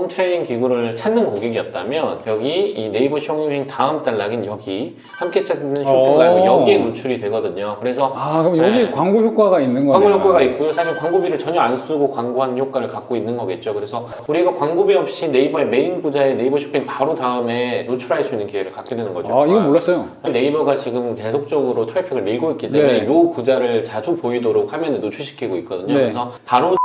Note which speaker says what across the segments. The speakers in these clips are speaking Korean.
Speaker 1: 홈트레이닝 기구를 찾는 고객이었다면 여기 이 네이버 쇼핑 다음 단락인 여기 함께 찾는 쇼핑 라이브 여기에 노출이 되거든요. 그래서
Speaker 2: 그럼 여기 광고 효과가 있는 거네요.
Speaker 1: 광고 효과가 있고요. 사실 광고비를 전혀 안 쓰고 광고하는 효과를 갖고 있는 거겠죠. 그래서 우리가 광고비 없이 네이버의 메인 구자에 네이버 쇼핑 바로 다음에 노출할 수 있는 기회를 갖게 되는 거죠.
Speaker 2: 이건 몰랐어요.
Speaker 1: 네이버가 지금 계속적으로 트래픽을 밀고 있기 때문에
Speaker 2: 네.
Speaker 1: 이 구자를 자주 보이도록 화면에 노출시키고 있거든요.
Speaker 2: 네.
Speaker 1: 그래서 바로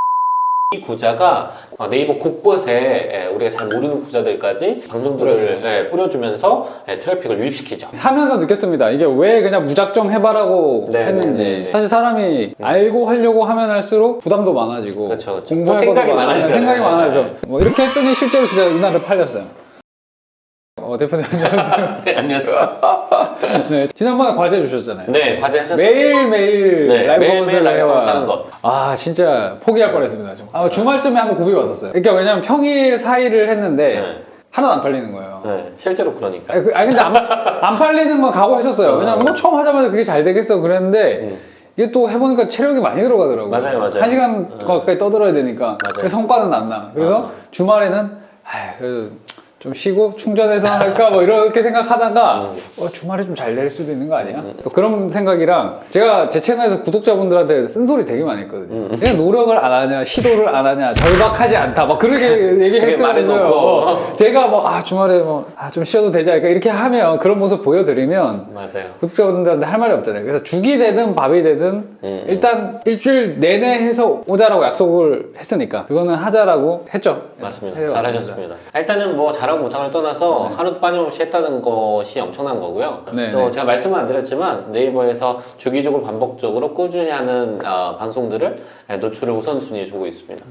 Speaker 1: 이 구자가 네이버 곳곳에 우리가 잘 모르는 구자들까지 방송들을 뿌려주면서 트래픽을 유입시키죠.
Speaker 2: 하면서 느꼈습니다. 이게 왜 그냥 무작정 해봐라고 했는지. 사실 사람이 알고 하려고 하면 할수록 부담도 많아지고
Speaker 1: 그렇죠.
Speaker 2: 공부할
Speaker 1: 생각이
Speaker 2: 것도
Speaker 1: 많아지죠.
Speaker 2: 생각이 많아서 뭐 이렇게 했더니 실제로 진짜 이날을 팔렸어요. 대표님 안녕하세요.
Speaker 1: 네, 안녕하세요.
Speaker 2: 네, 지난번에 과제 주셨잖아요.
Speaker 1: 네, 과제 하셨어요.
Speaker 2: 매일매일 라이브 커머스를
Speaker 1: 라이브 하는 거.
Speaker 2: 진짜 포기할 뻔했습니다. 주말쯤에 한번 고비 왔었어요. 그러니까 왜냐면 평일 4일을 했는데 하나도 안 팔리는 거예요.
Speaker 1: 네, 실제로 그러니까.
Speaker 2: 근데 안 팔리는 건 각오했었어요. 왜냐면 뭐 처음 하자마자 그게 잘 되겠어 그랬는데 이게 또 해보니까 체력이 많이 들어가더라고요.
Speaker 1: 맞아요.
Speaker 2: 1시간 가까이 떠들어야 되니까. 그래서 성과는 안 나. 그래서 주말에는 그래도 좀 쉬고 충전해서 할까 뭐 이렇게 생각하다가 주말에 좀 잘 될 수도 있는 거 아니야? 또 그런 생각이랑 제가 제 채널에서 구독자분들한테 쓴소리 되게 많이 했거든요. 그냥 노력을 안 하냐, 시도를 안 하냐, 절박하지 않다 막 그렇게 얘기했어요. 제가 주말에 좀 쉬어도 되지 않을까 이렇게 하면 그런 모습 보여드리면
Speaker 1: 맞아요.
Speaker 2: 구독자분들한테 할 말이 없잖아요. 그래서 죽이 되든 밥이 되든 일단 일주일 내내 해서 오자라고 약속을 했으니까 그거는 하자라고 했죠.
Speaker 1: 맞습니다. 잘하셨습니다. 일단은 뭐 잘하고 못하고를 떠나서 하루도 빠짐없이 했다는 것이 엄청난 거고요. 또 제가 말씀은 안 드렸지만 네이버에서 주기적으로 반복적으로 꾸준히 하는 방송들을 노출을 우선순위에 두고 있습니다.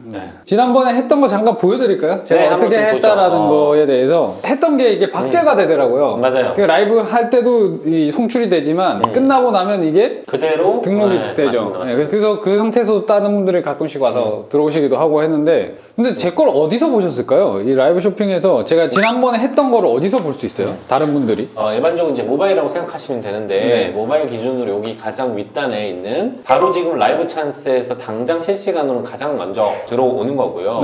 Speaker 2: 지난번에 했던 거 잠깐 보여드릴까요? 제가 어떻게 했다라는 거에 대해서 했던 게 이게 박제가 되더라고요.
Speaker 1: 맞아요.
Speaker 2: 라이브 할 때도 송출이 되지만 끝나고 나면 이게
Speaker 1: 그대로
Speaker 2: 등록이 되죠.
Speaker 1: 맞습니다.
Speaker 2: 그래서 그 상태에서 다른 분들이 가끔씩 와서 들어오시기도 하고 했는데 근데 제 걸 어디서 보셨을까요? 이 라이브 쇼핑에서 제가 지난번에 했던 거를 어디서 볼 수 있어요? 다른 분들이?
Speaker 1: 일반적으로 이제 모바일이라고 생각하시면 되는데 모바일 기준으로 여기 가장 윗단에 있는 바로 지금 라이브 찬스에서 당장 실시간으로 가장 먼저 들어오는 거고요.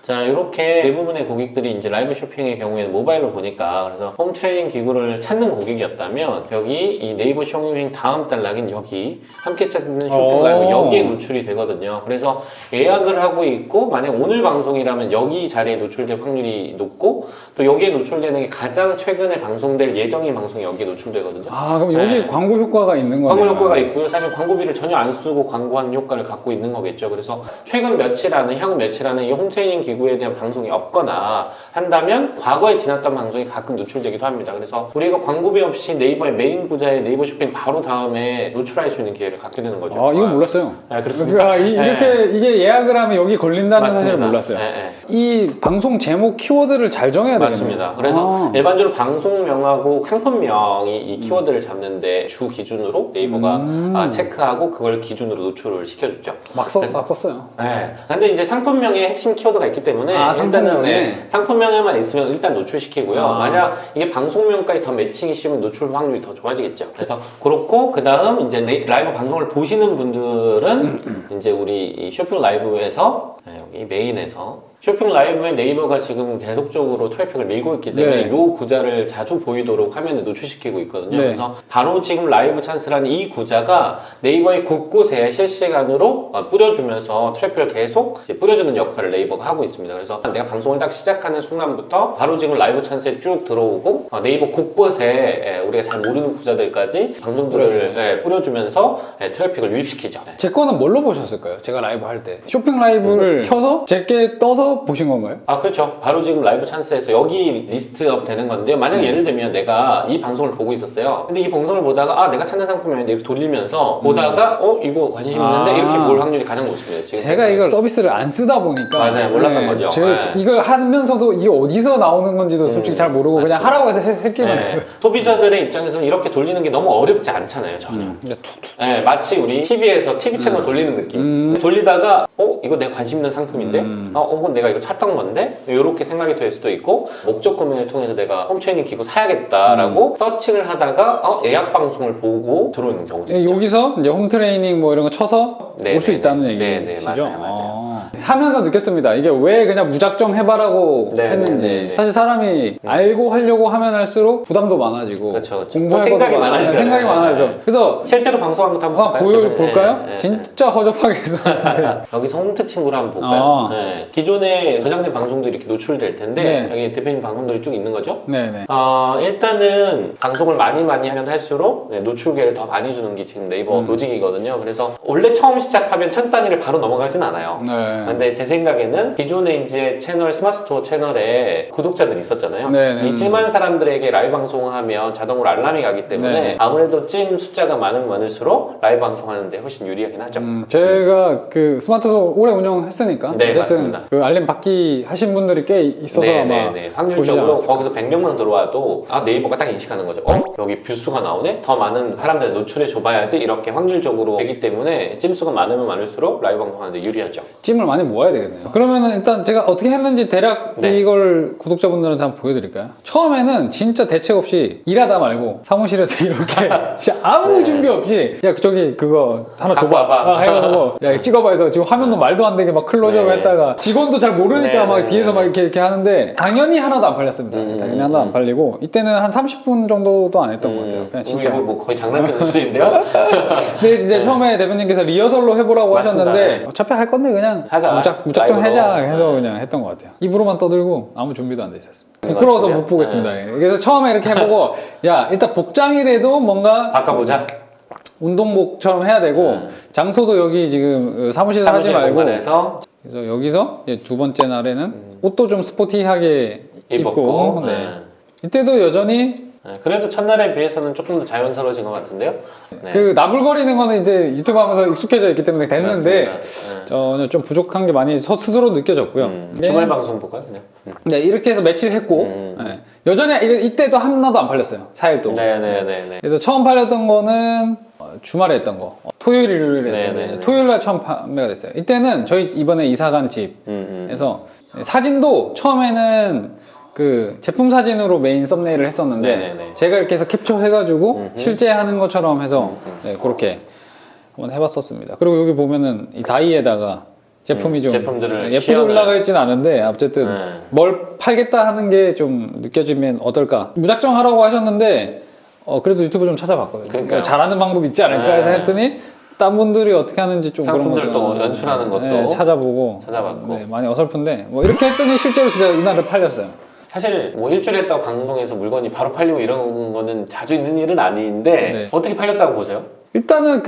Speaker 1: 자, 이렇게 대부분의 고객들이 이제 라이브 쇼핑의 경우에는 모바일로 보니까 그래서 홈 트레이닝 기구를 찾는 고객이었다면 여기 이 네이버 쇼핑 다음 단락인 여기 함께 찾는 쇼핑 라이브 여기에 노출이 되거든요. 그래서 예약을 하고 있고 만약 오늘 방송이라면 여기 자리에 노출될 확률이 높고 또 여기에 노출되는 게 가장 최근에 방송될 예정인 방송이 여기에 노출되거든요.
Speaker 2: 그럼 여기 광고 효과가 있는 거네요.
Speaker 1: 광고 효과가 있고요. 사실 광고비를 전혀 안 쓰고 광고하는 효과를 갖고 있는 거겠죠. 그래서 최근 며칠 안에 향후 며칠 안에 이 홈 트레이닝 기구에 대한 방송이 없거나 한다면 과거에 지났던 방송이 가끔 노출되기도 합니다. 그래서 우리가 광고비 없이 네이버의 메인 구자에 네이버 쇼핑 바로 다음에 노출할 수 있는 기회를 갖게 되는 거죠.
Speaker 2: 이건 몰랐어요.
Speaker 1: 그렇습니다.
Speaker 2: 이게 예약을 하면 여기 걸린다는 사실을 몰랐어요. 이 방송 제목 키워드를 잘 정해야 되겠네요.
Speaker 1: 맞습니다. 그래서 일반적으로 방송명하고 상품명이 이 키워드를 잡는데 주 기준으로 네이버가 체크하고 그걸 기준으로 노출을 시켜주죠.
Speaker 2: 막 썼어요.
Speaker 1: 근데 이제 상품명에 핵심 키워드가 있기 때문에 일단은 상품명에만 있으면 일단 노출시키고요. 만약 이게 방송명까지 더 매칭이 쉬우면 노출 확률이 더 좋아지겠죠. 그래서 그렇고 그 다음 이제 라이브 방송을 보시는 분들은 이제 우리 이 쇼핑 라이브에서 여기 메인에서 쇼핑 라이브에 네이버가 지금 계속적으로 트래픽을 밀고 있기 때문에 이 구자를 자주 보이도록 화면에 노출시키고 있거든요. 그래서 바로 지금 라이브 찬스라는 이 구자가 네이버의 곳곳에 실시간으로 뿌려주면서 트래픽을 계속 이제 뿌려주는 역할을 네이버가 하고 있습니다. 그래서 내가 방송을 딱 시작하는 순간부터 바로 지금 라이브 찬스에 쭉 들어오고 네이버 곳곳에 우리가 잘 모르는 구자들까지 방송들을 뿌려주면서 트래픽을 유입시키죠.
Speaker 2: 제 거는 뭘로 보셨을까요? 제가 라이브 할 때 쇼핑 라이브를 켜서 제게 떠서 보신 건가요?
Speaker 1: 그렇죠. 바로 지금 라이브 찬스에서 여기 리스트업 되는 건데요. 만약 예를 들면 내가 이 방송을 보고 있었어요. 근데 이 방송을 보다가 내가 찾는 상품이었는데 이렇게 돌리면서 보다가 이거 관심 있는데 이렇게 볼 확률이 가장 높습니다. 지금
Speaker 2: 제가 이걸 서비스를 안 쓰다 보니까
Speaker 1: 맞아요. 몰랐던 거죠.
Speaker 2: 이걸 하면서도 이게 어디서 나오는 건지도 솔직히 잘 모르고
Speaker 1: 맞습니다.
Speaker 2: 그냥 하라고 해서 했기만 했어요.
Speaker 1: 소비자들의 입장에서는 이렇게 돌리는 게 너무 어렵지 않잖아요. 전혀. 마치 우리 TV에서 TV 채널 돌리는 느낌. 돌리다가 이거 내가 관심 있는 상품인데 혹은 내가 이거 찾던 건데 이렇게 생각이 될 수도 있고 목적 구매를 통해서 내가 홈 트레이닝 기구 사야겠다라고 서칭을 하다가 예약 방송을 보고 들어오는 경우도 있죠.
Speaker 2: 여기서 이제 홈 트레이닝 뭐 이런 거 쳐서 올 수 있다는 얘기시죠?
Speaker 1: 맞아요.
Speaker 2: 하면서 느꼈습니다. 이게 왜 그냥 무작정 해봐라고
Speaker 1: 네,
Speaker 2: 했는지.
Speaker 1: 네, 네, 네.
Speaker 2: 사실 사람이 알고 하려고 하면 할수록 부담도 많아지고
Speaker 1: 그렇죠.
Speaker 2: 공부할
Speaker 1: 생각이
Speaker 2: 것도
Speaker 1: 많아지잖아요.
Speaker 2: 생각이 많아져.
Speaker 1: 네.
Speaker 2: 그래서
Speaker 1: 실제로 방송한 것도 한번 볼까요?
Speaker 2: 볼까요?
Speaker 1: 네, 네,
Speaker 2: 진짜 허접하게 했었는데
Speaker 1: 여기서 홈트 친구를 한번 볼까요? 네. 기존에 저장된 방송도 이렇게 노출될 텐데
Speaker 2: 네.
Speaker 1: 여기 대표님 방송들이 쭉 있는 거죠?
Speaker 2: 네네.
Speaker 1: 일단은 방송을 많이 하면 할수록 노출계를 더 많이 주는 게 지금 네이버 로직이거든요. 그래서 원래 처음 시작하면 천 단위를 바로 넘어가진 않아요.
Speaker 2: 네.
Speaker 1: 근데 제 생각에는 기존에 이제 채널 스마트스토어 채널에 구독자들이 있었잖아요.
Speaker 2: 네.
Speaker 1: 이 찜한 사람들에게 라이브 방송하면 자동으로 알람이 가기 때문에
Speaker 2: 네.
Speaker 1: 아무래도 찜 숫자가 많으면 많을수록 라이브 방송하는데 훨씬 유리하긴 하죠.
Speaker 2: 제가 그 스마트스토어 오래 운영했으니까
Speaker 1: 네,
Speaker 2: 어쨌든
Speaker 1: 맞습니다.
Speaker 2: 그 알림 받기 하신 분들이 꽤 있어서 아마
Speaker 1: 확률적으로 거기서 100명만 들어와도 네이버가 딱 인식하는 거죠. 여기 뷰수가 나오네? 더 많은 사람들 노출해 줘봐야지 이렇게 확률적으로 되기 때문에 찜수가 많으면 많을수록 라이브 방송하는데 유리하죠.
Speaker 2: 찜을 많이 모아야 되겠네요. 그러면은 일단 제가 어떻게 했는지 대략 이걸 구독자분들한테 한번 보여드릴까요? 처음에는 진짜 대책 없이 일하다 말고 사무실에서 이렇게 진짜 아무 준비 없이 야 저기 그거 하나 줘봐 해가지고 야 찍어봐 해서 지금 화면도 말도 안 되게 막 클로즈업 했다가 직원도 잘 모르니까 막 뒤에서 막 이렇게 하는데 당연히 하나도 안 팔렸습니다. 당연히 하나도 안 팔리고 이때는 한 30분 정도도 안 했던 것 같아요. 그냥 진짜
Speaker 1: 뭐 거의 장난치는 수준인데요?
Speaker 2: 근데 이제 처음에 대표님께서 리허설로 해보라고
Speaker 1: 맞습니다.
Speaker 2: 하셨는데 어차피 할 건데 그냥
Speaker 1: 하자.
Speaker 2: 무작정
Speaker 1: 라이브로.
Speaker 2: 하자 해서 그냥 했던 것 같아요. 입으로만 떠들고 아무 준비도 안 돼 있었습니다. 부끄러워서 못 보겠습니다. 그래서 처음에 이렇게 해보고 야 일단 복장이라도 뭔가
Speaker 1: 바꿔보자.
Speaker 2: 운동복처럼 해야 되고 장소도 여기 지금 사무실에서 하지 말고
Speaker 1: 공간에서
Speaker 2: 그래서 여기서 이제 두 번째 날에는 옷도 좀 스포티하게 입고 이때도 여전히
Speaker 1: 그래도 첫날에 비해서는 조금 더 자연스러워진 것 같은데요? 네.
Speaker 2: 그 나불거리는 거는 이제 유튜브 하면서 익숙해져 있기 때문에 됐는데 전혀 좀 부족한 게 많이 스스로 느껴졌고요.
Speaker 1: 주말 방송 볼까요? 그냥?
Speaker 2: 네, 이렇게 해서 며칠 했고 네. 여전히 이때도 하나도 안 팔렸어요. 4일 동안.
Speaker 1: 네네네.
Speaker 2: 그래서 처음 팔렸던 거는 주말에 했던 거 토요일 일요일에 했는데 토요일 날 처음 판매가 됐어요. 이때는 저희 이번에 이사 간 집에서 사진도 처음에는 그 제품 사진으로 메인 썸네일을 했었는데 제가 이렇게 해서 캡처해가지고 실제 하는 것처럼 해서 그렇게 한번 해봤었습니다. 그리고 여기 보면은 이 다이에다가 제품이 좀 예쁘게 올라가 있진 않은데 어쨌든 뭘 팔겠다 하는 게 좀 느껴지면 어떨까. 무작정 하라고 하셨는데 그래도 유튜브 좀 찾아봤거든요. 그러니까 잘하는 방법 있지 않을까 해서 했더니 딴 분들이 어떻게 하는지 좀 그런 것들
Speaker 1: 또 연출하는 것도
Speaker 2: 찾아봤고 많이 어설픈데 뭐 이렇게 했더니 실제로 진짜 이날에 팔렸어요.
Speaker 1: 사실 뭐 일주일 했다고 방송에서 물건이 바로 팔리고 이런 거는 자주 있는 일은 아닌데 어떻게 팔렸다고 보세요?
Speaker 2: 일단은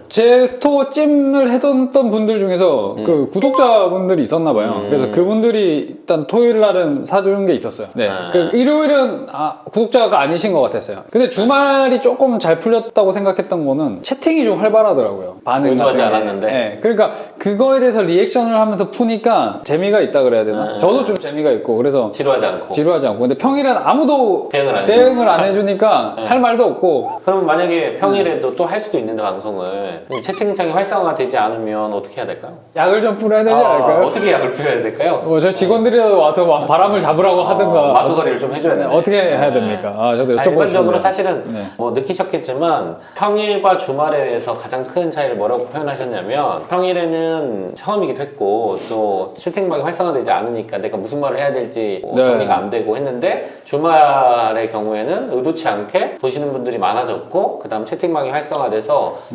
Speaker 2: 제 스토어 찜을 해뒀던 분들 중에서 그 구독자분들이 있었나 봐요. 그래서 그분들이 일단 토요일 날은 사준 게 있었어요. 그 일요일은 구독자가 아니신 것 같았어요. 근데 주말이 조금 잘 풀렸다고 생각했던 거는 채팅이 좀 활발하더라고요. 반응
Speaker 1: 의도하지 않았는데.
Speaker 2: 그러니까 그거에 대해서 리액션을 하면서 푸니까 재미가 있다 그래야 되나? 저도 좀 재미가 있고 그래서
Speaker 1: 지루하지 않고.
Speaker 2: 근데 평일엔 아무도 대응을 안 해주니까 할 말도 없고.
Speaker 1: 그럼 만약에 평일에도 또 할 수도 있는데 방송을 채팅창이 활성화가 되지 않으면 어떻게 해야 될까요?
Speaker 2: 약을 좀 뿌려야 되지 않을까요?
Speaker 1: 어떻게 약을 뿌려야 될까요?
Speaker 2: 저 직원들이 와서 바람을 잡으라고 하든가
Speaker 1: 마수거리를 좀 해줘야 되네.
Speaker 2: 어떻게 해야 됩니까? 저도 여쭤보고
Speaker 1: 일반적으로
Speaker 2: 싶은데.
Speaker 1: 사실은 뭐 느끼셨겠지만 평일과 주말에서 가장 큰 차이를 뭐라고 표현하셨냐면 평일에는 처음이기도 했고 또 채팅방이 활성화되지 않으니까 내가 무슨 말을 해야 될지 정리가 안 되고 했는데 주말의 경우에는 의도치 않게 보시는 분들이 많아졌고 그 다음 채팅방이 활성화돼서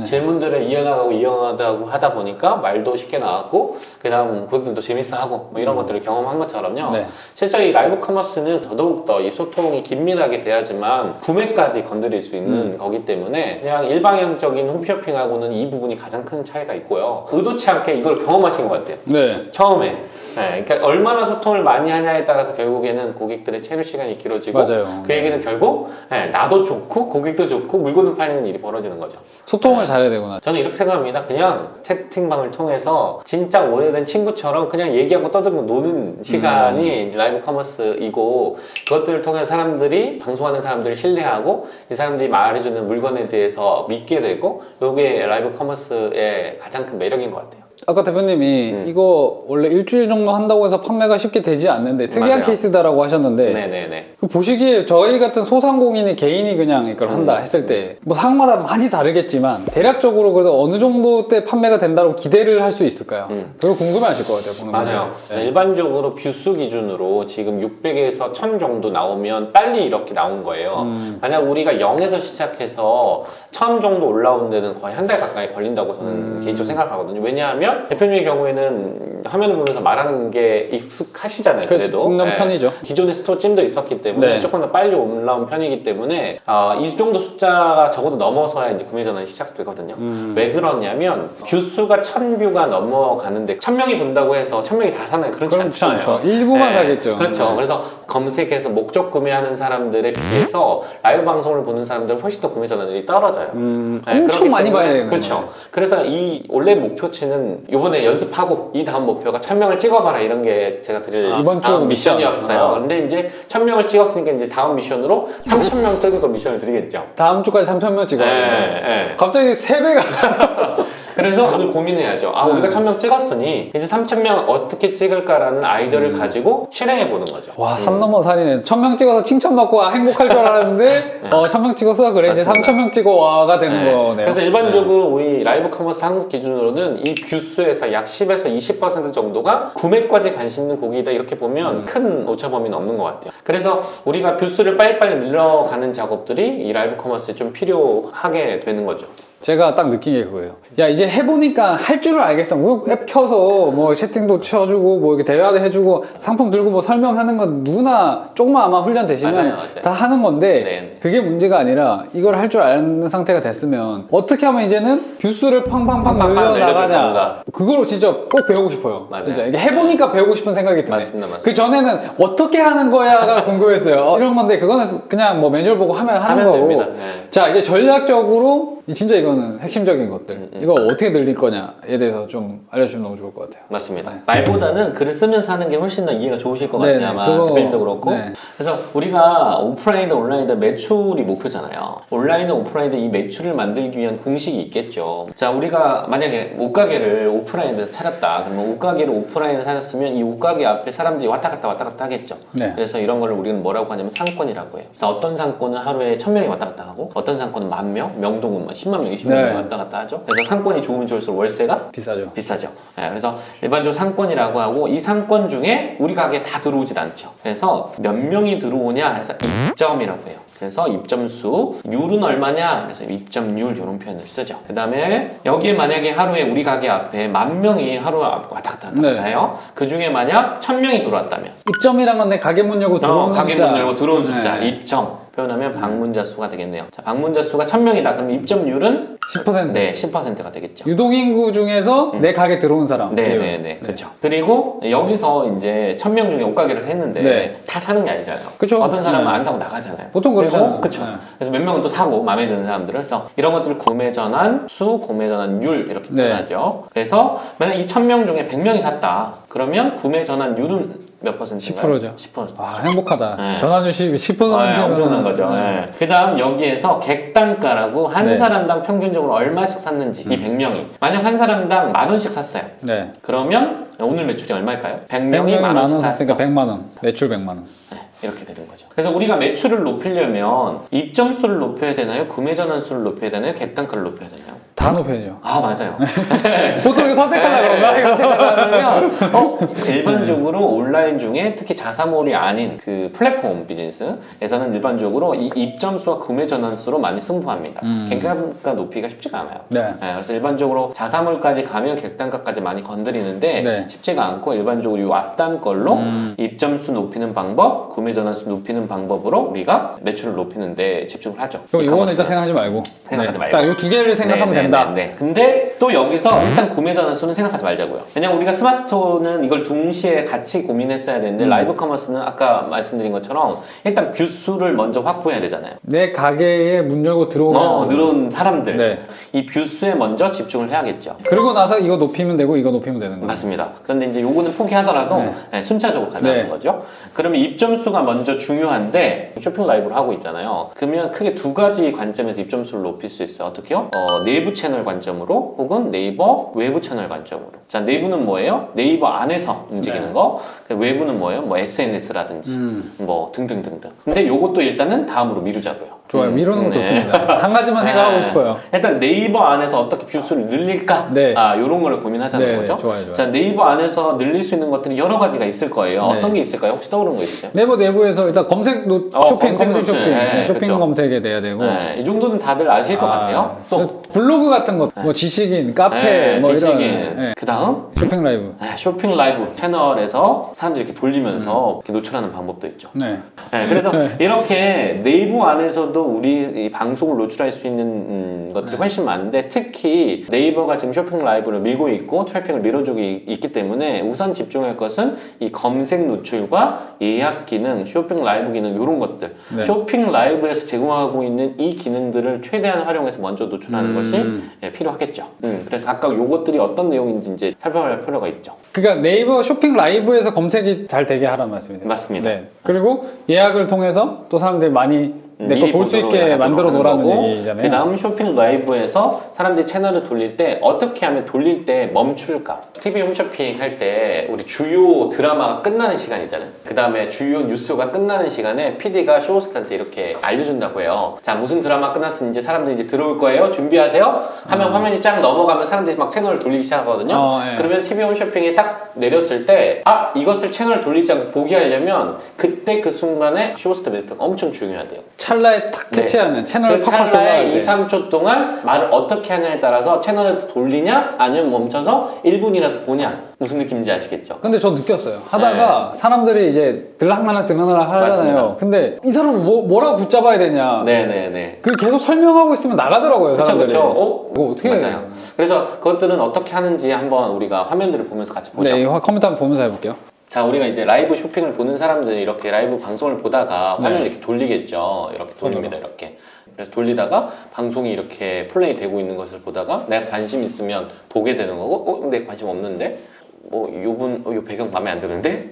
Speaker 1: 질문들을 이어나가고 하다 보니까 말도 쉽게 나왔고 그 다음 고객들도 재밌어하고 뭐 이런 것들을 경험한 것처럼요. 실제로 이 라이브 커머스는 더더욱더 이 소통이 긴밀하게 돼야지만 구매까지 건드릴 수 있는 거기 때문에 그냥 일방향적인 홈쇼핑하고는 이 부분이 가장 큰 차이가 있고요. 의도치 않게 이걸 경험하신 것 같아요. 처음에. 그러니까 얼마나 소통을 많이 하냐에 따라서 결국에는 고객들의 체류 시간이 길어지고 그 얘기는 결국 나도 좋고 고객도 좋고 물건을 팔리는 일이 벌어지는 거죠.
Speaker 2: 소통을 잘해야 되구나.
Speaker 1: 저는 이렇게 생각합니다. 그냥 채팅방을 통해서 진짜 오래된 친구처럼 그냥 얘기하고 떠들고 노는 시간이 라이브 커머스이고 그것들을 통해 사람들이 방송하는 사람들을 신뢰하고 이 사람들이 말해주는 물건에 대해서 믿게 되고 이게 라이브 커머스의 가장 큰 매력인 것 같아요.
Speaker 2: 아까 대표님이 이거 원래 일주일 정도 한다고 해서 판매가 쉽게 되지 않는데 특이한
Speaker 1: 맞아요.
Speaker 2: 케이스다라고 하셨는데
Speaker 1: 네네네.
Speaker 2: 그 보시기에 저희 같은 소상공인이 개인이 그냥 이걸 한다 했을 때 뭐 상마다 많이 다르겠지만 대략적으로 그래도 어느 정도 때 판매가 된다고 기대를 할 수 있을까요? 그거 궁금해하실 것 같아요. 보는
Speaker 1: 맞아요.
Speaker 2: 분들은. 네.
Speaker 1: 일반적으로 뷰수 기준으로 지금 600에서 1000 정도 나오면 빨리 이렇게 나온 거예요. 만약 우리가 0에서 시작해서 1000 정도 올라오는 데는 거의 한 달 가까이 걸린다고 저는 개인적으로 생각하거든요. 왜냐하면 대표님의 경우에는 화면을 보면서 말하는 게 익숙하시잖아요. 그래도
Speaker 2: 읽는 편이죠.
Speaker 1: 기존에 스토어 찜도 있었기 때문에
Speaker 2: 네.
Speaker 1: 조금 더 빨리 올라온 편이기 때문에 이 정도 숫자가 적어도 넘어서야 이제 구매 전환이 시작되거든요. 왜 그러냐면 뷰수가 1000뷰가 넘어가는데 1000명이 본다고 해서 1000명이 다 사나요? 그렇지
Speaker 2: 그렇지
Speaker 1: 않잖아요.
Speaker 2: 않죠. 일부만 사겠죠.
Speaker 1: 그렇죠.
Speaker 2: 네.
Speaker 1: 그래서 검색해서 목적 구매하는 사람들에 비해서 라이브 방송을 보는 사람들은 훨씬 더 구매 전환율이 떨어져요.
Speaker 2: 엄청
Speaker 1: 그렇기
Speaker 2: 많이
Speaker 1: 때문에
Speaker 2: 봐야 되는
Speaker 1: 그렇죠.
Speaker 2: 거예요.
Speaker 1: 그래서 이 원래 목표치는 이번에 연습하고 이 다음 목표가 1000명을 찍어봐라 이런 게 제가 드릴
Speaker 2: 이번 주
Speaker 1: 다음
Speaker 2: 미션.
Speaker 1: 미션이었어요. 근데 이제 1000명을 찍었으니까 이제 다음 미션으로 3000명 찍은 거 미션을 드리겠죠.
Speaker 2: 다음 주까지 3,000명 찍어야 돼요.
Speaker 1: 네.
Speaker 2: 갑자기 3배가
Speaker 1: 그래서 오늘 고민해야죠. 우리가 1000명 찍었으니 이제 3000명 어떻게 찍을까라는 아이디어를 가지고 실행해 보는 거죠.
Speaker 2: 와, 산 넘어 산이네. 1000명 찍어서 칭찬받고 행복할 줄 알았는데 1000명 찍어서 그래 이제
Speaker 1: 맞습니다.
Speaker 2: 3000명 찍어 와가 되는 거네요.
Speaker 1: 그래서 일반적으로 우리 라이브 커머스 한국 기준으로는 이 뷰수에서 약 10에서 20% 정도가 구매까지 관심 있는 고객이다 이렇게 보면 큰 오차 범위는 없는 것 같아요. 그래서 우리가 뷰수를 빨리빨리 늘려가는 작업들이 이 라이브 커머스에 좀 필요하게 되는 거죠.
Speaker 2: 제가 딱 느낀 게 그거예요. 야, 이제 해보니까 할 줄을 알겠어. 뭐 앱 켜서 뭐 채팅도 쳐주고 뭐 이렇게 대화도 해주고 상품 들고 뭐 설명하는 건 누구나 조금만 아마 훈련되시면
Speaker 1: 맞아요.
Speaker 2: 다 하는 건데
Speaker 1: 네.
Speaker 2: 그게 문제가 아니라 이걸 할 줄 아는 상태가 됐으면 어떻게 하면 이제는 뷰수를 팡팡팡
Speaker 1: 팡팡팡 늘려줄
Speaker 2: 늘려나가냐
Speaker 1: 건가.
Speaker 2: 그걸 진짜 꼭 배우고 싶어요.
Speaker 1: 맞아요.
Speaker 2: 진짜 이게 해보니까 배우고 싶은 생각이 드네.
Speaker 1: 맞습니다.
Speaker 2: 그 전에는 어떻게 하는 거야가 궁금했어요. 이런 건데 그거는 그냥 뭐 매뉴얼 보고 하는 거고.
Speaker 1: 됩니다. 네.
Speaker 2: 자, 이제 전략적으로 진짜 이거는 핵심적인 것들 이거 어떻게 늘릴 거냐에 대해서 좀 알려주시면 너무 좋을 것 같아요.
Speaker 1: 맞습니다. 말보다는 글을 쓰면서 하는 게 훨씬 더 이해가 좋으실 것 같아요.
Speaker 2: 네네,
Speaker 1: 아마
Speaker 2: 그거-
Speaker 1: 대표님도 그렇고.
Speaker 2: 네.
Speaker 1: 그래서 우리가 오프라인이든 온라인이든 매출이 목표잖아요. 온라인이든 오프라인이든 이 매출을 만들기 위한 공식이 있겠죠. 자, 우리가 만약에 옷가게를 오프라인에 차렸다. 그러면 옷가게를 오프라인에 차렸으면 이 옷가게 앞에 사람들이 왔다 갔다 하겠죠.
Speaker 2: 네.
Speaker 1: 그래서 이런 거를 우리는 뭐라고 하냐면 상권이라고 해요. 그래서 어떤 상권은 하루에 1000명이 왔다 갔다 하고 어떤 상권은 10,000명, 명동은 10만 명, 20만 명이
Speaker 2: 네.
Speaker 1: 왔다 갔다 하죠. 그래서 상권이 좋으면 좋을수록 월세가
Speaker 2: 비싸죠.
Speaker 1: 비싸죠. 네, 그래서 일반적으로 상권이라고 하고 이 상권 중에 우리 가게에 다 들어오진 않죠. 그래서 몇 명이 들어오냐 해서 입점이라고 해요. 그래서 입점수, 율은 얼마냐? 그래서 입점률 이런 표현을 쓰죠. 그 다음에 여기에 만약에 하루에 우리 가게 앞에 10,000명이 하루 왔다 갔다 해요. 그 중에 만약 1000명이 들어왔다면
Speaker 2: 입점이란 건데 가게 문 열고 들어오는 숫자.
Speaker 1: 가게 문 열고 들어온 숫자,
Speaker 2: 네.
Speaker 1: 입점. 표현하면 방문자 수가 되겠네요. 자, 방문자 수가 1000명이다. 그럼 입점률은
Speaker 2: 10%.
Speaker 1: 네, 10%가 되겠죠.
Speaker 2: 유동인구 중에서 내 가게 들어온 사람.
Speaker 1: 네네네. 그렇죠. 그리고 여기서 이제 1000명 중에 옷가게를 했는데
Speaker 2: 네.
Speaker 1: 다 사는 게 아니잖아요.
Speaker 2: 그쵸.
Speaker 1: 어떤 사람은
Speaker 2: 네.
Speaker 1: 안 사고 나가잖아요.
Speaker 2: 보통 그렇죠.
Speaker 1: 그렇죠.
Speaker 2: 네.
Speaker 1: 그래서 몇 명은 또 사고 마음에 드는 사람들을 해서 이런 것들을 구매 전환 수, 구매 전환율 이렇게
Speaker 2: 네.
Speaker 1: 표현하죠. 그래서 만약 이 1000명 중에 100명이 샀다. 그러면 구매 전환율은 몇 퍼센트인가요?
Speaker 2: 10%죠.
Speaker 1: 10%.
Speaker 2: 아, 행복하다.
Speaker 1: 네.
Speaker 2: 전환율 10%는
Speaker 1: 엄청난 거죠. 네. 그 다음 여기에서 객단가라고 한
Speaker 2: 네.
Speaker 1: 사람당 평균적으로 얼마씩 샀는지 이 100명이 만약 한 사람당 10,000원씩 샀어요.
Speaker 2: 네.
Speaker 1: 그러면 오늘 매출이 얼마일까요? 100명이
Speaker 2: 100명이
Speaker 1: 10,000원씩
Speaker 2: 만원
Speaker 1: 샀어.
Speaker 2: 샀으니까 100만 원. 매출 100만 원.
Speaker 1: 네, 이렇게 되는 거죠. 그래서 우리가 매출을 높이려면 입점수를 높여야 되나요? 구매 전환 수를 높여야 되나요? 객단가를 높여야 되나요?
Speaker 2: 다 높여야죠.
Speaker 1: 아, 맞아요.
Speaker 2: 보통 이거 선택하려고 그런가?
Speaker 1: 일반적으로 온라인 중에 특히 자사몰이 아닌 그 플랫폼 비즈니스에서는 일반적으로 이 입점수와 구매 전환수로 많이 승부합니다. 객단가 높이가 쉽지가 않아요.
Speaker 2: 네.
Speaker 1: 그래서 일반적으로 자사몰까지 가면 객단가까지 많이 건드리는데
Speaker 2: 네.
Speaker 1: 쉽지가 않고 일반적으로 이 앞단 걸로 입점수 높이는 방법, 구매 전환수 높이는 방법으로 우리가 매출을 높이는데 집중을 하죠.
Speaker 2: 그럼
Speaker 1: 이
Speaker 2: 이거는
Speaker 1: 커머스.
Speaker 2: 일단 생각하지 말고.
Speaker 1: 생각하지 말고.
Speaker 2: 딱 이 두 개를 생각하면 된다.
Speaker 1: 네. 근데 또 여기서 일단 구매 전환수는 생각하지 말자고요. 왜냐면 우리가 스마트스토어는 이걸 동시에 같이 고민했어야 되는데 라이브 커머스는 아까 말씀드린 것처럼 일단 뷰수를 먼저 확보해야 되잖아요.
Speaker 2: 내 가게에 문 열고 들어오면
Speaker 1: 늘어온 사람들.
Speaker 2: 네.
Speaker 1: 이 뷰수에 먼저 집중을 해야겠죠.
Speaker 2: 그리고 나서 이거 높이면 되고 이거 높이면 되는 거예요.
Speaker 1: 맞습니다. 그런데 이제 요거는 포기하더라도
Speaker 2: 네.
Speaker 1: 네, 순차적으로 가자는
Speaker 2: 네.
Speaker 1: 거죠. 그러면 입점수가 먼저 중요한데 쇼핑 라이브를 하고 있잖아요. 그러면 크게 두 가지 관점에서 입점수를 높일 수 있어요. 어떻게요? 내부 채널 관점으로 혹은 네이버 외부 채널 관점으로. 자, 내부는 뭐예요? 네이버 안에서 움직이는 거. 외부는 뭐예요? 뭐 SNS라든지 뭐 등등등등. 근데 요것도 일단은 다음으로 미루자고요.
Speaker 2: 좋아요. 미루는 거 좋습니다. 한 가지만 생각하고 싶어요.
Speaker 1: 일단 네이버 안에서 어떻게 뷰수를 늘릴까?
Speaker 2: 네.
Speaker 1: 요런 거를 고민하자는 거죠.
Speaker 2: 좋아요.
Speaker 1: 자, 네이버 안에서 늘릴 수 있는 것들이 여러 가지가 있을 거예요. 어떤 게 있을까요? 혹시 떠오르는 거 있으세요?
Speaker 2: 네이버 내부에서 일단 쇼핑,
Speaker 1: 검색
Speaker 2: 쇼핑, 쇼핑
Speaker 1: 그렇죠.
Speaker 2: 검색에 돼야 되고.
Speaker 1: 이 정도는 다들 아실 것 같아요. 또
Speaker 2: 블로그 같은 것, 뭐 지식인, 카페, 뭐
Speaker 1: 지식인.
Speaker 2: 이런.
Speaker 1: 그 다음
Speaker 2: 쇼핑 라이브.
Speaker 1: 쇼핑 라이브 채널에서 사람들이 이렇게 돌리면서 이렇게 노출하는 방법도 있죠. 그래서 이렇게 네이버 안에서도 우리 이 방송을 노출할 수 있는 것들이 훨씬 많은데 특히 네이버가 지금 쇼핑 라이브를 밀고 있고 트래픽을 밀어주고 있기 때문에 우선 집중할 것은 이 검색 노출과 예약 기능, 쇼핑 라이브 기능 이런 것들. 쇼핑 라이브에서 제공하고 있는 이 기능들을 최대한 활용해서 먼저 노출하는 것이 필요하겠죠. 그래서 각각 요것들이 어떤 내용인지 이제 살펴볼 필요가 있죠.
Speaker 2: 그러니까 네이버 쇼핑 라이브에서 검색이 잘 되게 하라는 말씀이세요?
Speaker 1: 맞습니다.
Speaker 2: 그리고 예약을 통해서 또 사람들이 많이 내 거 볼 수 있게 만들어 놓으라는 얘기잖아요.
Speaker 1: 그 다음 쇼핑 라이브에서 사람들이 채널을 돌릴 때 어떻게 하면 돌릴 때 멈출까? TV 홈쇼핑 할 때 우리 주요 드라마가 끝나는 시간이잖아요. 그 다음에 주요 뉴스가 끝나는 시간에 PD가 쇼호스트한테 이렇게 알려준다고 해요. 자, 무슨 드라마 끝났으니 이제 사람들이 이제 들어올 거예요. 준비하세요. 하면 화면이 쫙 넘어가면 사람들이 막 채널을 돌리기 시작하거든요. 그러면 TV 홈쇼핑에 딱 내렸을 때 이것을 채널 돌리지 않고 보게 하려면 그때 그 순간에 쇼호스트 멘트가 엄청 중요하대요.
Speaker 2: 찰나에 탁 캐치하는 채널을
Speaker 1: 그 찰나에 2, 3초 동안 말을 어떻게 하냐에 따라서 채널을 돌리냐 아니면 멈춰서 1분이라도 보냐 무슨 느낌인지 아시겠죠?
Speaker 2: 근데 저 느꼈어요. 하다가 사람들이 이제 들락날락 하잖아요.
Speaker 1: 맞습니다.
Speaker 2: 근데 이 사람은 뭐라고 붙잡아야 되냐.
Speaker 1: 네네네.
Speaker 2: 그 계속 설명하고 있으면 나가더라고요. 사람들이.
Speaker 1: 그쵸.
Speaker 2: 이거 어떻게
Speaker 1: 맞아요. 그래서 그것들은 어떻게 하는지 한번 우리가 화면들을 보면서 같이 보죠.
Speaker 2: 네, 컴퓨터 한번 보면서 해볼게요.
Speaker 1: 자, 우리가 이제 라이브 쇼핑을 보는 사람들은 이렇게 라이브 방송을 보다가 화면을 이렇게 돌리겠죠. 이렇게 돌립니다. 이렇게. 그래서 돌리다가 방송이 이렇게 플레이 되고 있는 것을 보다가 내가 관심 있으면 보게 되는 거고 근데 관심 없는데 요 배경 마음에 안 드는데?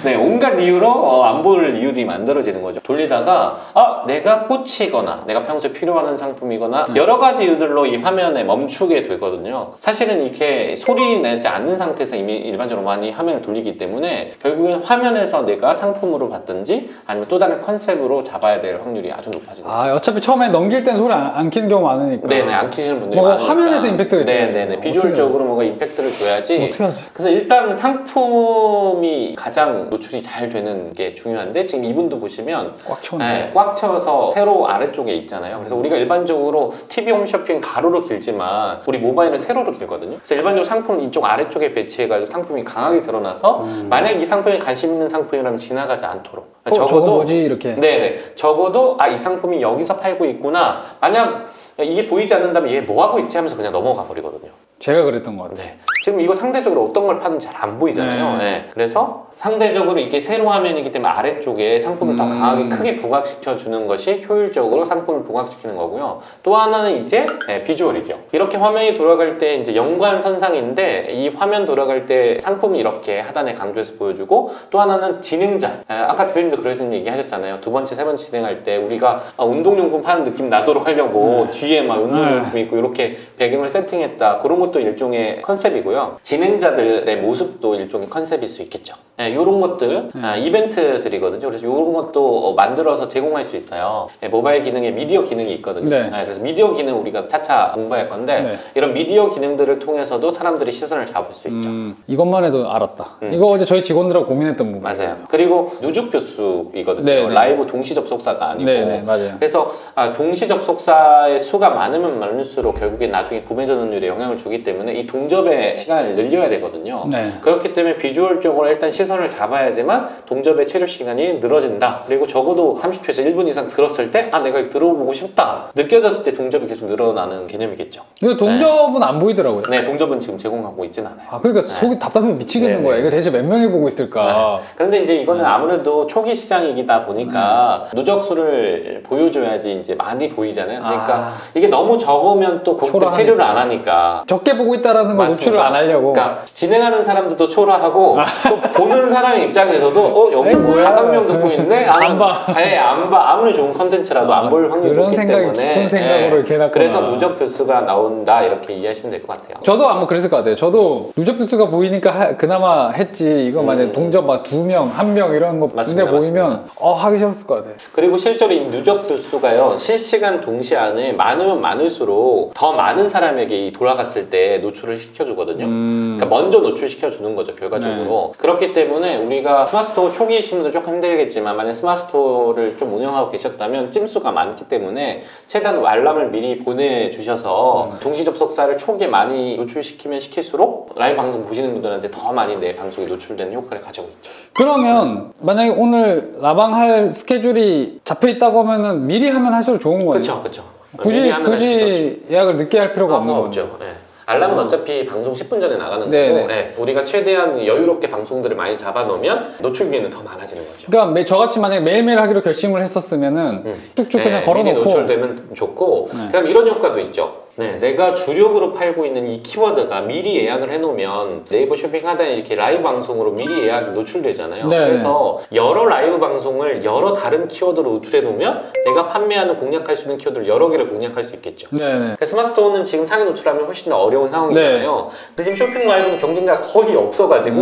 Speaker 1: 네, 온갖 이유로 안 볼 이유들이 만들어지는 거죠. 돌리다가 내가 꽂히거나 내가 평소에 필요한 상품이거나 여러 가지 이유들로 이 화면에 멈추게 되거든요. 사실은 이렇게 소리 내지 않는 상태에서 이미 일반적으로 많이 화면을 돌리기 때문에 결국엔 화면에서 내가 상품으로 받든지 아니면 또 다른 컨셉으로 잡아야 될 확률이 아주 높아집니다.
Speaker 2: 어차피 처음에 넘길 땐 소리 안 키는 경우 많으니까.
Speaker 1: 네네, 안 키시는 분들이
Speaker 2: 많으니까.
Speaker 1: 화면에서
Speaker 2: 임팩트가 있어요.
Speaker 1: 네네네, 비주얼적으로 뭔가 임팩트를 줘야지.
Speaker 2: 어떻게 하지?
Speaker 1: 그래서 일단 상품이 가장 노출이 잘 되는 게 중요한데 지금 이분도 보시면
Speaker 2: 꽉 채웠네.
Speaker 1: 꽉 채워서 세로 아래쪽에 있잖아요. 그래서 우리가 일반적으로 TV 홈쇼핑 가로로 길지만 우리 모바일은 세로로 길거든요. 그래서 일반적으로 상품을 이쪽 아래쪽에 배치해가지고 상품이 강하게 드러나서 만약 이 상품에 관심 있는 상품이라면 지나가지 않도록
Speaker 2: 저거 뭐지 이렇게.
Speaker 1: 네네, 적어도 이 상품이 여기서 팔고 있구나. 만약 이게 보이지 않는다면 얘 뭐 하고 있지 하면서 그냥 넘어가 버리거든요.
Speaker 2: 제가 그랬던 것 같아요.
Speaker 1: 네. 지금 이거 상대적으로 어떤 걸 파는지 잘 안 보이잖아요. 네. 그래서 상대적으로 이게 세로 화면이기 때문에 아래쪽에 상품을 더 강하게 크게 부각시켜 주는 것이 효율적으로 상품을 부각시키는 거고요. 또 하나는 이제 비주얼이죠. 이렇게 화면이 돌아갈 때 이제 연관선상인데 이 화면 돌아갈 때 상품이 이렇게 하단에 강조해서 보여주고 또 하나는 진행자. 아까 대표님도 그러신 얘기 하셨잖아요. 두 번째, 세 번째 진행할 때 우리가 운동용품 파는 느낌 나도록 하려고 뒤에 막 운동용품 있고 이렇게 배경을 세팅했다. 그런 것도 일종의 컨셉이고요. 진행자들의 모습도 일종의 컨셉일 수 있겠죠. 이런 것들 이벤트들이거든요. 그래서 이런 것도 만들어서 제공할 수 있어요. 모바일 기능에 미디어 기능이 있거든요. 그래서 미디어 기능 우리가 차차 공부할 건데 이런 미디어 기능들을 통해서도 사람들이 시선을 잡을 수 있죠.
Speaker 2: 이것만 해도 알았다. 이거 어제 저희 직원들하고 고민했던 부분.
Speaker 1: 맞아요. 그리고 누적 뷰수이거든요. 라이브 동시 접속사가 아니고.
Speaker 2: 맞아요.
Speaker 1: 그래서 동시 접속사의 수가 많으면 많을수록 결국에 나중에 구매 전환율에 영향을 주기 때문에 이 동접의 시간을 늘려야 되거든요. 그렇기 때문에 비주얼적으로 일단 시선을 잡아야지만 동접의 체류 시간이 늘어진다. 그리고 적어도 30초에서 1분 이상 들었을 때 내가 이거 들어보고 싶다. 느껴졌을 때 동접이 계속 늘어나는 개념이겠죠.
Speaker 2: 근데 동접은 안 보이더라고요.
Speaker 1: 네, 동접은 지금 제공하고 있진 않아요.
Speaker 2: 그러니까 속이 답답해 미치겠는 거야. 이거 대체 몇 명이 보고 있을까?
Speaker 1: 그런데 이제 이거는 아무래도 초기 시장이다 보니까 누적수를 보여줘야지 이제 많이 보이잖아요. 그러니까 이게 너무 적으면 또 고객들 체류를 안 하니까.
Speaker 2: 적게 적게 보고 있다라는 걸 노출을 안 하려고.
Speaker 1: 그러니까 진행하는 사람들도 초라하고 또 보는 사람 입장에서도 여기 뭐 5명 듣고 있네? 안 봐. 안 봐. 아무리 좋은 컨텐츠라도 안 볼 확률이 높기 때문에
Speaker 2: 깊은 생각으로 이렇게 해놨구나.
Speaker 1: 그래서 누적 뷰수가 나온다 이렇게 이해하시면 될 것 같아요.
Speaker 2: 저도 아마 그랬을 것 같아요. 저도 누적 뷰수가 보이니까 그나마 했지. 이거 만약에 동접 막 2명, 1명 이런 거 눈에 보이면 하기 싫었을 것 같아요.
Speaker 1: 그리고 실제로 이 누적 뷰수가요, 실시간 동시 안에 많으면 많을수록 더 많은 사람에게 돌아갔을 때 노출을 시켜주거든요. 그러니까 먼저 노출시켜주는 거죠, 결과적으로. 그렇기 때문에 우리가 스마트스토어 초기이신 분들 조금 힘들겠지만 만약 스마트스토어를 좀 운영하고 계셨다면 찜수가 많기 때문에 최대한 알람을 미리 보내주셔서 동시 접속사를 초기에 많이 노출시키면 시킬수록 라이브 방송 보시는 분들한테 더 많이 내 방송이 노출되는 효과를 가지고 있죠.
Speaker 2: 그러면 만약에 오늘 라방 할 스케줄이 잡혀 있다고 하면은 미리 하면 할수록 좋은 거예요.
Speaker 1: 그렇죠.
Speaker 2: 굳이 예약을 늦게 할 필요가 없는 거죠.
Speaker 1: 없죠. 네. 알람은 어차피 방송 10분 전에 나가는 거고 네. 우리가 최대한 여유롭게 방송들을 많이 잡아놓으면 노출 기회는 더 많아지는 거죠.
Speaker 2: 그러니까 저같이 만약에 매일매일 하기로 결심을 했었으면은 쭉쭉 그냥 걸어놓고
Speaker 1: 미리 노출되면 좋고 그다음 이런 효과도 있죠. 내가 주력으로 팔고 있는 이 키워드가 미리 예약을 해놓으면 네이버 쇼핑하다 이렇게 라이브 방송으로 미리 예약이 노출되잖아요. 그래서 여러 라이브 방송을 여러 다른 키워드로 노출해 놓으면 내가 판매하는 공략할 수 있는 키워드를 여러 개를 공략할 수 있겠죠. 그러니까 스마트스토어는 지금 상위 노출하면 훨씬 더 어려운 상황이잖아요. 근데 지금 쇼핑 라이브는 경쟁자가 거의 없어가지고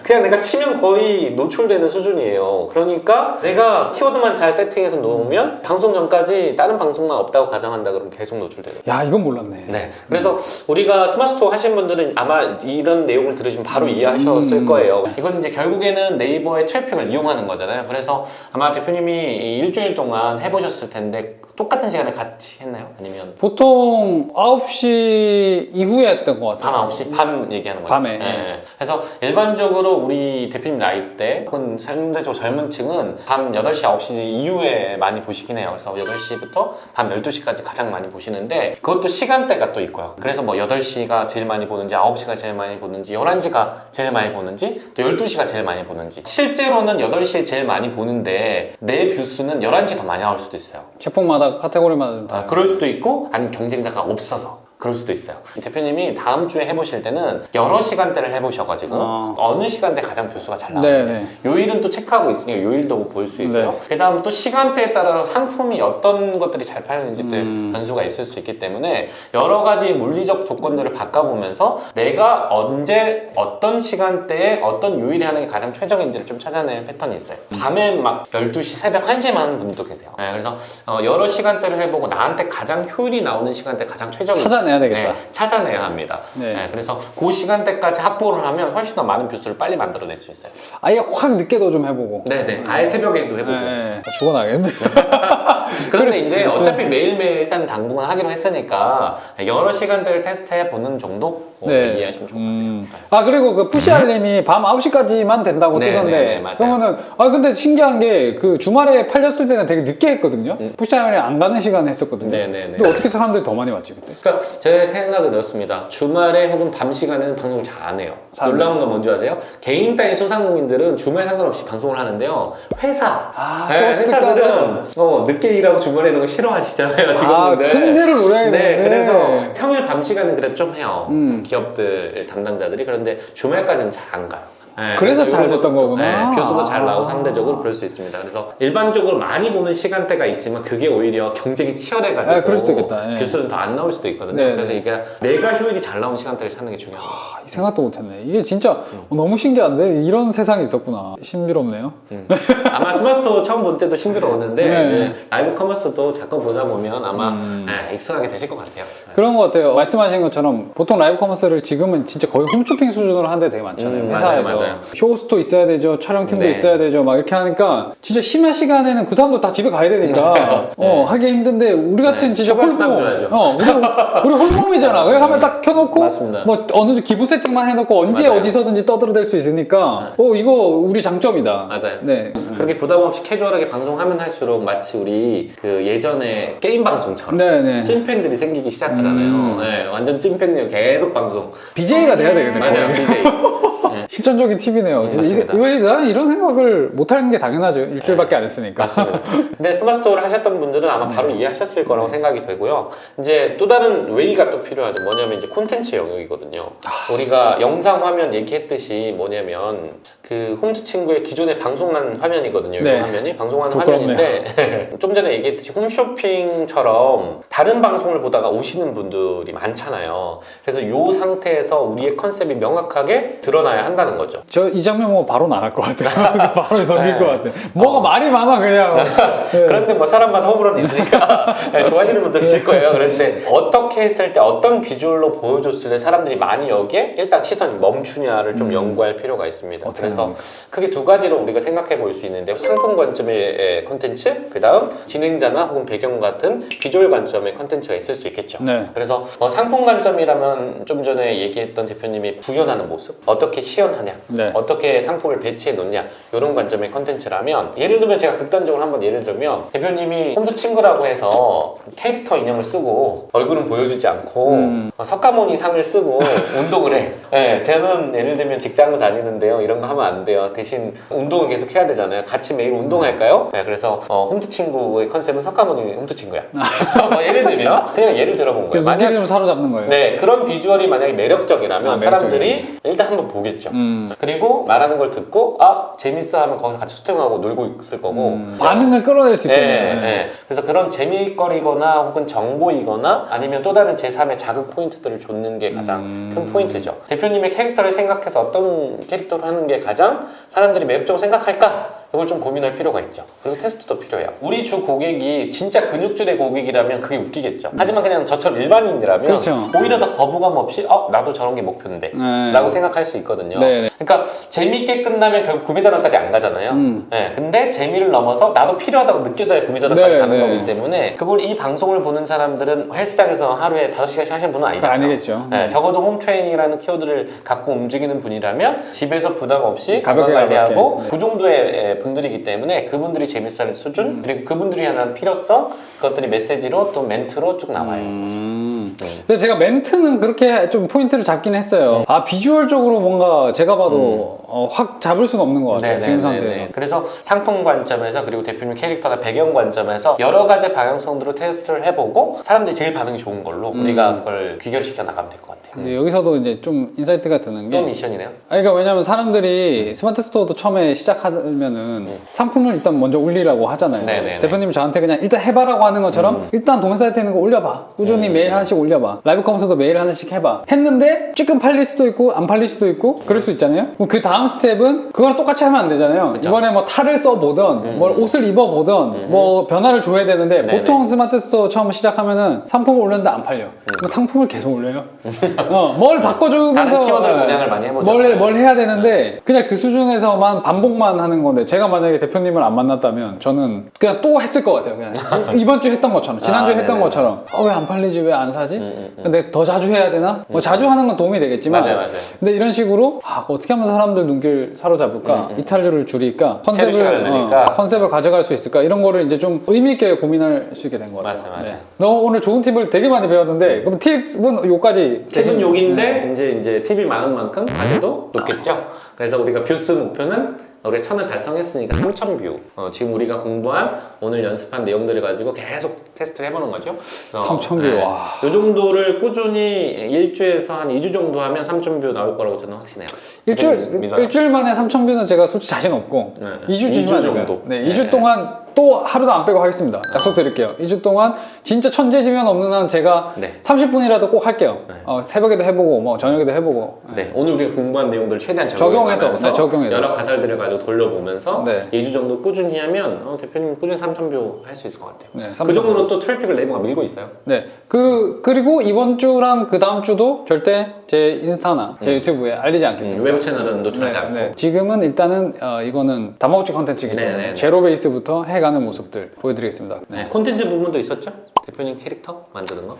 Speaker 1: 그냥 내가 치면 거의 노출되는 수준이에요. 그러니까 내가 키워드만 잘 세팅해서 놓으면 방송 전까지 다른 방송만 없다고 가정한다 그러면 계속 노출돼요.
Speaker 2: 야, 이건 몰랐네.
Speaker 1: 네. 그래서 우리가 스마트스토어 하신 분들은 아마 이런 내용을 들으시면 바로 이해하셨을 거예요. 이건 이제 결국에는 네이버의 트래픽을 이용하는 거잖아요. 그래서 아마 대표님이 일주일 동안 해보셨을 텐데 똑같은 시간에 같이 했나요? 아니면?
Speaker 2: 보통 9시 이후에 했던 것 같아요.
Speaker 1: 밤 9시? 밤 얘기하는 거예요?
Speaker 2: 밤에.
Speaker 1: 네. 그래서 일반적으로 우리 대표님 나이대 혹은 상대적으로 젊은 층은 밤 8시, 9시 이후에 많이 보시긴 해요. 그래서 8시부터 밤 12시까지 가장 많이 보시는데 그것도 시간대가 또 있고요. 그래서 뭐 8시가 제일 많이 보는지 9시가 제일 많이 보는지 11시가 제일 많이 보는지 또 12시가 제일 많이 보는지 실제로는 8시에 제일 많이 보는데 내 뷰수는 11시에 더 많이 나올 수도 있어요.
Speaker 2: 제품마다 카테고리마다 좀 다.
Speaker 1: 그럴 수도 있고 아니면 경쟁자가 없어서 그럴 수도 있어요. 대표님이 다음 주에 해보실 때는 여러 시간대를 해보셔가지고 어느 시간대 가장 뷰수가 잘 나오는지 요일은 또 체크하고 있으니까 요일도 볼 수 있고요. 그 다음 또 시간대에 따라서 상품이 어떤 것들이 잘 팔리는지 또 변수가 있을 수 있기 때문에 여러 가지 물리적 조건들을 바꿔보면서 내가 언제 어떤 시간대에 어떤 요일에 하는 게 가장 최적인지를 좀 찾아낼 패턴이 있어요. 밤에 막 12시, 새벽 1시에 하는 분들도 계세요. 그래서 여러 시간대를 해보고 나한테 가장 효율이 나오는 시간대 가장 최적인
Speaker 2: 찾아내야 되겠다.
Speaker 1: 찾아내야 합니다. 그래서 그 시간대까지 확보를 하면 훨씬 더 많은 뷰수를 빨리 만들어낼 수 있어요.
Speaker 2: 아예 확 늦게도 좀 해보고.
Speaker 1: 아예 새벽에도 해보고.
Speaker 2: 죽어나겠네.
Speaker 1: 그런데 이제 어차피 매일매일 일단 당분간 하기로 했으니까 여러 시간대를 테스트해보는 정도 이해하시면 좋을 것 같아요.
Speaker 2: 그리고 그 푸시 알림이 밤 9시까지만 된다고 뜨던데 그러면은 근데 신기한 게 그 주말에 팔렸을 때는 되게 늦게 했거든요. 푸시 알림이 안 가는 시간에 했었거든요. 근데 어떻게 사람들이 더 많이 왔지 그때?
Speaker 1: 그러니까 제 생각은 이렇습니다. 주말에 혹은 밤 시간에는 방송을 잘 안 해요. 놀라운 건 뭔지 아세요? 개인 단위 소상공인들은 주말 상관없이 방송을 하는데요. 회사들은 늦게 일하고 주말에 이런 거 싫어하시잖아요. 직원분들.
Speaker 2: 틈새를 노려야 돼.
Speaker 1: 그래서 평일 밤 시간은 그래도 좀 해요. 기업들 담당자들이. 그런데 주말까지는 잘 안 가요.
Speaker 2: 그래서 잘 됐던 거구나.
Speaker 1: 뷰수도 잘 나오고 상대적으로 그럴 수 있습니다. 그래서 일반적으로 많이 보는 시간대가 있지만 그게 오히려 경쟁이 치열해가지고
Speaker 2: 그럴 수도 있겠다.
Speaker 1: 뷰수는 더 안 나올 수도 있거든요. 그래서 이게 내가 효율이 잘 나오는 시간대를 찾는 게 중요합니다.
Speaker 2: 생각도 못했네. 이게 진짜 너무 신기한데 이런 세상이 있었구나. 신비롭네요.
Speaker 1: 아마 스마트스토어 처음 볼 때도 신비로웠는데 라이브 커머스도 잠깐 보다 보면 아마 익숙하게 되실 것 같아요.
Speaker 2: 그런 것 같아요. 말씀하신 것처럼 보통 라이브 커머스를 지금은 진짜 거의 홈쇼핑 수준으로 하는 데 되게 많잖아요. 회사에서. 쇼호스도 있어야 되죠. 촬영팀도 있어야 되죠. 막 이렇게 하니까 진짜 심야 시간에는 그 사람도 다 집에 가야 되니까 하기 힘든데 우리 같은 진짜 홀몸 우리 홀몸이잖아. 그냥 하면 딱 켜놓고 뭐 어느 정도 기본 세팅만 해놓고 언제 어디서든지 떠들어댈 수 있으니까 이거 우리 장점이다.
Speaker 1: 그렇게 부담 없이 캐주얼하게 방송하면 할수록 마치 우리 그 예전에 게임 방송처럼 찐팬들이 생기기 시작하잖아요. 완전 찐팬들 계속 방송.
Speaker 2: BJ가 돼야 되겠네.
Speaker 1: 맞아요. BJ.
Speaker 2: 실전적인 팁이네요.
Speaker 1: 맞습니다.
Speaker 2: 왜 나는 이런 생각을 못하는 게 당연하죠. 일주일밖에 안 했으니까.
Speaker 1: 맞습니다. 근데 스마트 스토어를 하셨던 분들은 아마 바로 이해하셨을 거라고 생각이 되고요. 이제 또 다른 웨이가 또 필요하죠. 뭐냐면 이제 콘텐츠 영역이거든요. 우리가 영상 화면 얘기했듯이 뭐냐면 그 홈트 친구의 기존에 방송한 화면이거든요. 이 화면이 방송하는 화면인데 좀 전에 얘기했듯이 홈쇼핑처럼 다른 방송을 보다가 오시는 분들이 많잖아요. 그래서 이 상태에서 우리의 컨셉이 명확하게 드러나야 한다는 거죠.
Speaker 2: 저 이 장면 보면 바로 나갈 것 같아요. 바로 넘길 것 같아요. 뭐가 말이 많아 그냥.
Speaker 1: 그런데 뭐 사람마다 호불호는 있으니까 좋아하시는 분들 계실 거예요. 그런데 어떻게 했을 때 어떤 비주얼로 보여줬을 때 사람들이 많이 여기에 일단 시선이 멈추냐를 좀 연구할 필요가 있습니다. 그래서 크게 두 가지로 우리가 생각해 볼 수 있는데 상품 관점의 컨텐츠, 그 다음 진행자나 혹은 배경 같은 비주얼 관점의 컨텐츠가 있을 수 있겠죠. 그래서 상품 관점이라면 좀 전에 얘기했던 대표님이 구현하는 모습, 어떻게 시연하냐, 어떻게 상품을 배치해 놓냐, 이런 관점의 컨텐츠라면, 예를 들면 제가 극단적으로 한번 예를 들면 대표님이 홈트 친구라고 해서 캐릭터 인형을 쓰고 얼굴은 보여주지 않고 석가모니 상을 쓰고 운동을 해. 네, 저는 예를 들면 직장을 다니는데요, 이런 거 하면 안 돼요. 대신 운동을 계속 해야 되잖아요. 같이 매일 운동할까요? 네, 그래서 홈트 친구의 컨셉은 석가모니 홈트 친구야. 뭐 예를 들면 그냥 예를 들어본 거예요.
Speaker 2: 만약 좀 사로잡는 거예요.
Speaker 1: 네, 그런 비주얼이 만약에 매력적이라면 사람들이 일단 한번 보겠죠. 그리고 말하는 걸 듣고 재밌어 하면 거기서 같이 소통하고 놀고 있을 거고
Speaker 2: 반응을 끌어낼 수 있겠네요.
Speaker 1: 그래서 그런 재미거리거나 혹은 정보이거나 아니면 또 다른 제3의 자극 포인트들을 줬는 게 가장 큰 포인트죠. 대표님의 캐릭터를 생각해서 어떤 캐릭터를 하는 게 가장 사람들이 매력적으로 생각할까? 이걸 좀 고민할 필요가 있죠. 그리고 테스트도 필요해요. 우리 주 고객이 진짜 근육질의 고객이라면 그게 웃기겠죠. 하지만 그냥 저처럼 일반인이라면 오히려 더 거부감 없이 나도 저런 게 목표인데 라고 생각할 수 있거든요. 그러니까 재밌게 끝나면 결국 구매자단까지 안 가잖아요. 근데 재미를 넘어서 나도 필요하다고 느껴져야 구매자단까지 가는 거기 때문에 그걸 이 방송을 보는 사람들은 헬스장에서 하루에 5시간씩 하시는 분은 아니잖아요.
Speaker 2: 아니겠죠.
Speaker 1: 적어도 홈트레이닝이라는 키워드를 갖고 움직이는 분이라면 집에서 부담 없이 건강 관리하고 그 정도의 분들이기 때문에 그분들이 재밌어하는 수준, 그리고 그분들이 하는 필요성, 그것들이 메시지로 또 멘트로 쭉 나와요.
Speaker 2: 근데 제가 멘트는 그렇게 좀 포인트를 잡긴 했어요. 비주얼적으로 뭔가 제가 봐도 확 잡을 수는 없는 것 같아요. 지금 상태에서.
Speaker 1: 그래서 상품 관점에서, 그리고 대표님 캐릭터나 배경 관점에서 여러 가지 방향성들을 테스트를 해보고 사람들이 제일 반응이 좋은 걸로 우리가 그걸 귀결시켜 나가면 될 것 같아요.
Speaker 2: 근데 여기서도 이제 좀 인사이트가 드는 게
Speaker 1: 또 미션이네요.
Speaker 2: 그러니까 왜냐면 사람들이 스마트 스토어도 처음에 시작하면은 상품을 일단 먼저 올리라고 하잖아요. 대표님이 저한테 그냥 일단 해봐라고 하는 것처럼 일단 동영 사이트에 있는 거 올려봐. 꾸준히 매일 하나씩 올려봐. 라이브 커머스도 매일 하나씩 해봐. 했는데 조금 팔릴 수도 있고 안 팔릴 수도 있고 그럴 수 있잖아요. 그럼 그 다음 스텝은 그거랑 똑같이 하면 안 되잖아요. 이번에 뭐 탈을 써보던 뭘 옷을 입어보던 뭐 변화를 줘야 되는데 보통 스마트 스토어 처음 시작하면은 상품을 올렸는데 안 팔려. 그럼 상품을 계속 올려요. 뭘 바꿔주면서
Speaker 1: 다른 키워드 공략을 많이 해보죠.
Speaker 2: 뭘 해야 되는데 그냥 그 수준에서만 반복만 하는 건데, 제가 만약에 대표님을 안 만났다면 저는 그냥 또 했을 것 같아요. 그냥 이번 주 했던 것처럼, 지난주에 했던 것처럼 왜 안 팔리지, 왜 안 사지? 근데 더 자주 해야 되나? 뭐 자주 하는 건 도움이 되겠지만 근데 이런 식으로 어떻게 하면 사람들 눈길 사로잡을까? 이탈률을 줄일까? 컨셉을 가져갈 수 있을까? 이런 거를 이제 좀 의미 있게 고민할 수 있게 된 것 같아요.
Speaker 1: 맞아요.
Speaker 2: 너 오늘 좋은 팁을 되게 많이 배웠는데 그럼 팁은 요까지?
Speaker 1: 팁은 여기인데 이제 팁이 많은 만큼 가격도 높겠죠. 그래서 우리가 뷰수 목표는 우리가 1000을 달성했으니까 3000뷰. 지금 우리가 공부한 오늘 연습한 내용들을 가지고 계속 테스트를 해보는 거죠.
Speaker 2: 3000뷰. 와.
Speaker 1: 이 정도를 꾸준히 1주에서 한 2주 정도 하면 3000뷰 나올 거라고 저는 확신해요.
Speaker 2: 일주일 만에 3000뷰는 제가 솔직히 자신 없고 2주 주시면 정도. 2주 동안 또 하루도 안 빼고 하겠습니다. 약속드릴게요. 2주 동안 진짜 천재지변 없는 한 제가 30분이라도 꼭 할게요. 새벽에도 해보고 뭐 저녁에도 해보고.
Speaker 1: 오늘 우리가 공부한 내용들을 최대한
Speaker 2: 적용해서
Speaker 1: 여러 가설들을 가지고 돌려보면서 2주 정도 꾸준히 하면 대표님 꾸준히 3000뷰 할 수 있을 것 같아요. 그 정도로 또 트래픽을 네이버가 밀고 있어요.
Speaker 2: 그리고 이번 주랑 그 다음 주도 절대 제 인스타나 제 유튜브에 알리지 않겠습니다.
Speaker 1: 외부 채널은 노출하지 않고.
Speaker 2: 지금은 일단은 이거는 다목적 컨텐츠이기 때문에 제로 베이스부터 해가는 모습들 보여드리겠습니다.
Speaker 1: 콘텐츠 부분도 있었죠? 대표님 캐릭터 만드는 거?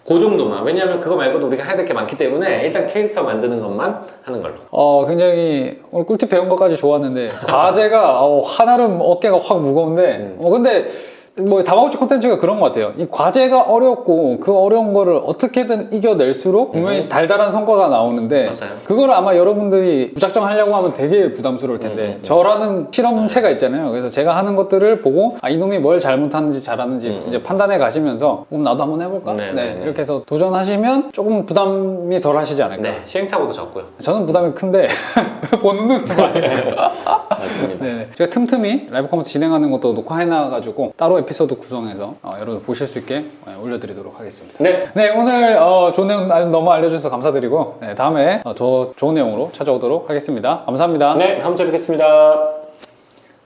Speaker 1: 그 정도만. 왜냐하면 그거 말고도 우리가 해야 될 게 많기 때문에 일단 캐릭터 만드는 것만 하는 걸로.
Speaker 2: 굉장히 오늘 꿀팁 배운 것까지 좋았는데 과제가 한아름 어깨가 확 무거운데 근데 뭐 다마고치 콘텐츠가 그런 것 같아요. 이 과제가 어렵고 그 어려운 거를 어떻게든 이겨낼수록 분명히 달달한 성과가 나오는데
Speaker 1: 맞아요.
Speaker 2: 그걸 아마 여러분들이 무작정 하려고 하면 되게 부담스러울 텐데 저라는 실험체가 있잖아요. 그래서 제가 하는 것들을 보고 아, 이놈이 뭘 잘못하는지 잘하는지 이제 판단해 가시면서 나도 한번 해볼까? 네, 이렇게 해서 도전하시면 조금 부담이 덜 하시지 않을까?
Speaker 1: 네, 시행착오도 적고요.
Speaker 2: 저는 부담이 큰데 보는 눈은 많아요.
Speaker 1: 맞습니다.
Speaker 2: 네, 제가 틈틈이 라이브 커머스 진행하는 것도 녹화해놔가지고 따로 에피소드 구성해서 여러분 보실 수 있게 올려드리도록 하겠습니다.
Speaker 1: 네.
Speaker 2: 네, 오늘 좋은 내용 너무 알려주셔서 감사드리고 네, 다음에 더 좋은 내용으로 찾아오도록 하겠습니다. 감사합니다.
Speaker 1: 네, 다음 주에 뵙겠습니다.